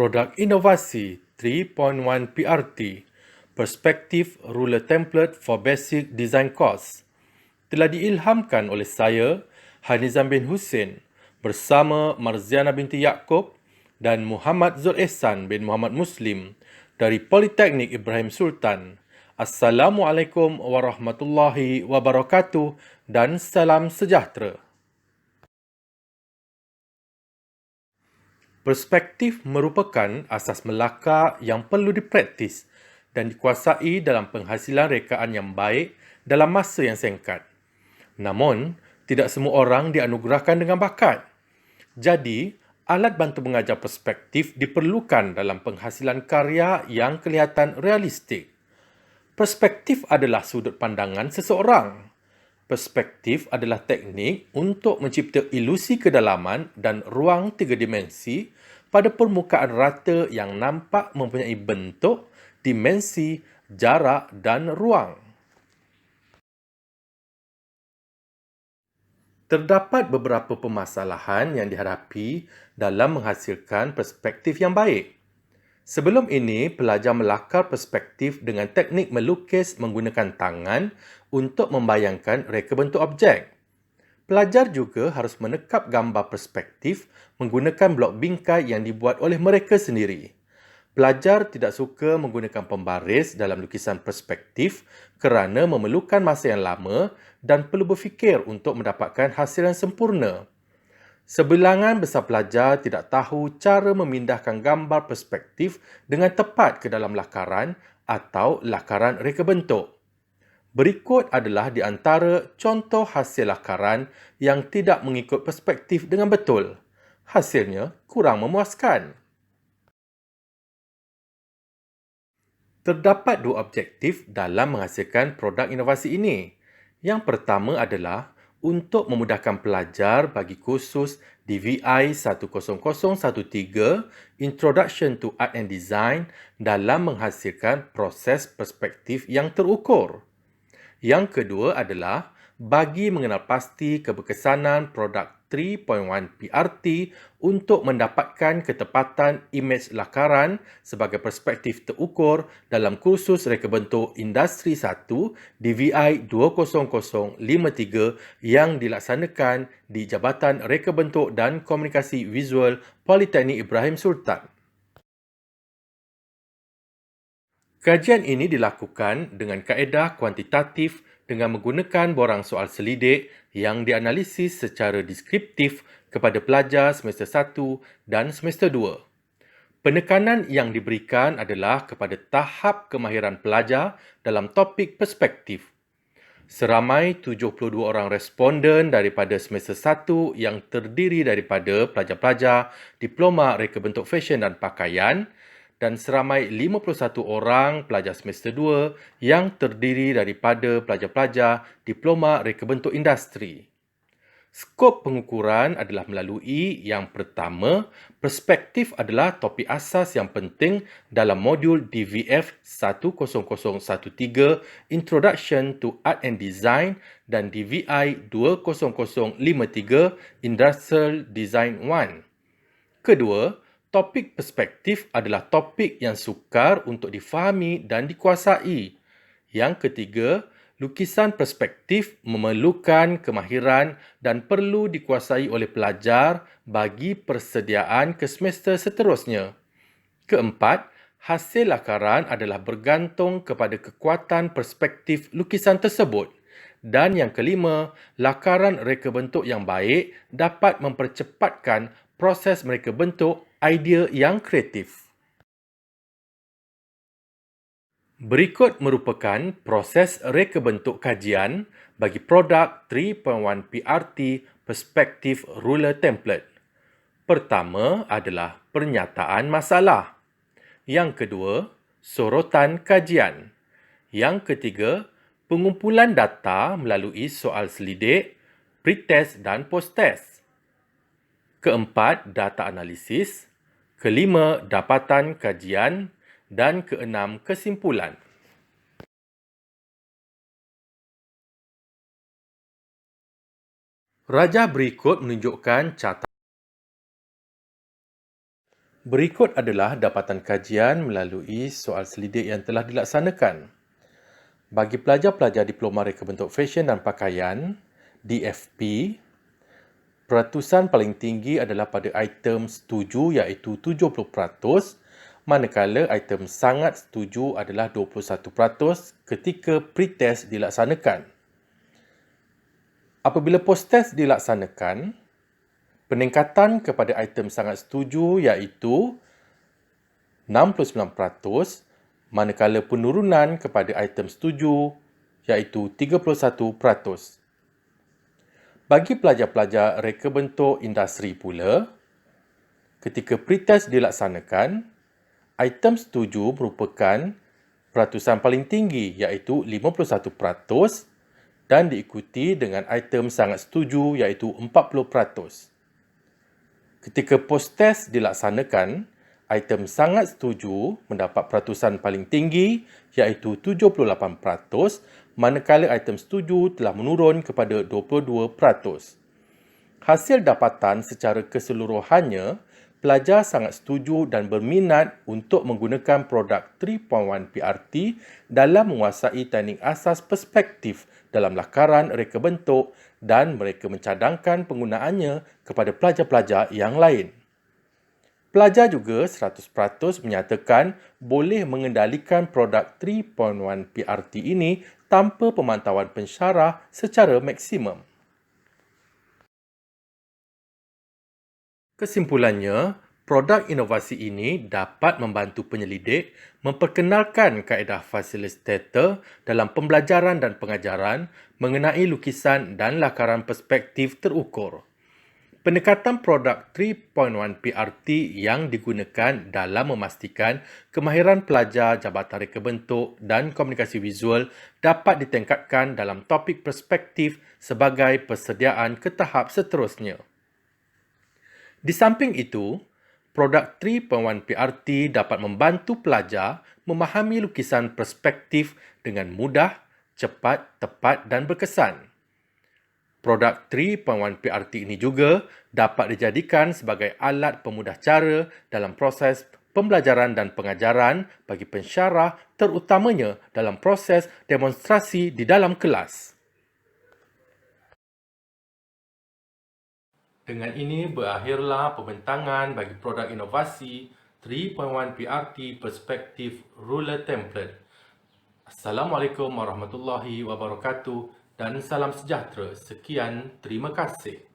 Produk Inovasi 3.1 PRT Perspective Ruler Template for Basic Design Course telah diilhamkan oleh saya, Hanizam bin Hussein, bersama Marziana binti Yaakob dan Muhammad Zul Ehsan bin Muhammad Muslim dari Politeknik Ibrahim Sultan. Assalamualaikum warahmatullahi wabarakatuh dan salam sejahtera. Perspektif merupakan asas melakar yang perlu dipraktis dan dikuasai dalam penghasilan rekaan yang baik dalam masa yang singkat. Namun, tidak semua orang dianugerahkan dengan bakat. Jadi, alat bantu mengajar perspektif diperlukan dalam penghasilan karya yang kelihatan realistik. Perspektif adalah sudut pandangan seseorang. Perspektif adalah teknik untuk mencipta ilusi kedalaman dan ruang tiga dimensi pada permukaan rata yang nampak mempunyai bentuk, dimensi, jarak dan ruang. Terdapat beberapa permasalahan yang dihadapi dalam menghasilkan perspektif yang baik. Sebelum ini, pelajar melakar perspektif dengan teknik melukis menggunakan tangan untuk membayangkan reka bentuk objek. Pelajar juga harus menekap gambar perspektif menggunakan blok bingkai yang dibuat oleh mereka sendiri. Pelajar tidak suka menggunakan pembaris dalam lukisan perspektif kerana memerlukan masa yang lama dan perlu berfikir untuk mendapatkan hasil yang sempurna. Sebilangan besar pelajar tidak tahu cara memindahkan gambar perspektif dengan tepat ke dalam lakaran atau lakaran reka bentuk. Berikut adalah di antara contoh hasil lakaran yang tidak mengikut perspektif dengan betul. Hasilnya kurang memuaskan. Terdapat dua objektif dalam menghasilkan produk inovasi ini. Yang pertama adalah untuk memudahkan pelajar bagi kursus DVI 10013 Introduction to Art and Design dalam menghasilkan proses perspektif yang terukur. Yang kedua adalah bagi mengenal pasti keberkesanan produk 3.1 PRT untuk mendapatkan ketepatan imej lakaran sebagai perspektif terukur dalam kursus reka bentuk Industri 1 DVI 20053 yang dilaksanakan di Jabatan Reka Bentuk dan Komunikasi Visual Politeknik Ibrahim Sultan. Kajian ini dilakukan dengan kaedah kuantitatif dengan menggunakan borang soal selidik yang dianalisis secara deskriptif kepada pelajar semester 1 dan semester 2. Penekanan yang diberikan adalah kepada tahap kemahiran pelajar dalam topik perspektif. Seramai 72 orang responden daripada semester 1 yang terdiri daripada pelajar-pelajar Diploma Reka Bentuk Fashion dan Pakaian dan seramai 51 orang pelajar semester 2 yang terdiri daripada pelajar-pelajar Diploma Reka Bentuk Industri. Skop pengukuran adalah melalui yang pertama, perspektif adalah topik asas yang penting dalam modul DVF 10013 Introduction to Art and Design dan DVI 20053 Industrial Design 1. Kedua, topik perspektif adalah topik yang sukar untuk difahami dan dikuasai. Yang ketiga, lukisan perspektif memerlukan kemahiran dan perlu dikuasai oleh pelajar bagi persediaan ke semester seterusnya. Keempat, hasil lakaran adalah bergantung kepada kekuatan perspektif lukisan tersebut. Dan yang kelima, lakaran reka bentuk yang baik dapat mempercepatkan proses mereka bentuk idea yang kreatif. Berikut merupakan proses reka bentuk kajian bagi produk 3.1 PRT Perspective Ruler Template. Pertama adalah pernyataan masalah. Yang kedua, sorotan kajian. Yang ketiga, pengumpulan data melalui soal selidik, pretest dan posttest. Keempat, data analisis. Kelima, dapatan kajian. Dan keenam, kesimpulan. Rajah berikut menunjukkan catatan. Berikut adalah dapatan kajian melalui soal selidik yang telah dilaksanakan. Bagi pelajar-pelajar Diploma Reka Bentuk Fashion dan Pakaian, DFP, peratusan paling tinggi adalah pada item setuju iaitu 70%, manakala item sangat setuju adalah 21% ketika pretest dilaksanakan. Apabila post-test dilaksanakan, peningkatan kepada item sangat setuju iaitu 69%, manakala penurunan kepada item setuju iaitu 31%. Bagi pelajar-pelajar reka bentuk industri pula, ketika pretest dilaksanakan, item setuju merupakan peratusan paling tinggi iaitu 51% dan diikuti dengan item sangat setuju iaitu 40%. Ketika post-test dilaksanakan, item sangat setuju mendapat peratusan paling tinggi iaitu 78%, manakala item setuju telah menurun kepada 22%. Hasil dapatan secara keseluruhannya, pelajar sangat setuju dan berminat untuk menggunakan produk 3.1 PRT dalam menguasai teknik asas perspektif dalam lakaran reka bentuk dan mereka mencadangkan penggunaannya kepada pelajar-pelajar yang lain. Pelajar juga 100% menyatakan boleh mengendalikan produk 3.1 PRT ini tanpa pemantauan pensyarah secara maksimum. Kesimpulannya, produk inovasi ini dapat membantu penyelidik memperkenalkan kaedah fasilitator dalam pembelajaran dan pengajaran mengenai lukisan dan lakaran perspektif terukur. Pendekatan produk 3.1 PRT yang digunakan dalam memastikan kemahiran pelajar Jabatan Reka Bentuk dan Komunikasi Visual dapat ditingkatkan dalam topik perspektif sebagai persediaan ke tahap seterusnya. Di samping itu, produk 3.1 PRT dapat membantu pelajar memahami lukisan perspektif dengan mudah, cepat, tepat dan berkesan. Produk 3.1 PRT ini juga dapat dijadikan sebagai alat pemudah cara dalam proses pembelajaran dan pengajaran bagi pensyarah, terutamanya dalam proses demonstrasi di dalam kelas. Dengan ini berakhirlah pembentangan bagi produk inovasi 3.1 PRT Perspective Ruler Template. Assalamualaikum warahmatullahi wabarakatuh dan salam sejahtera. Sekian, terima kasih.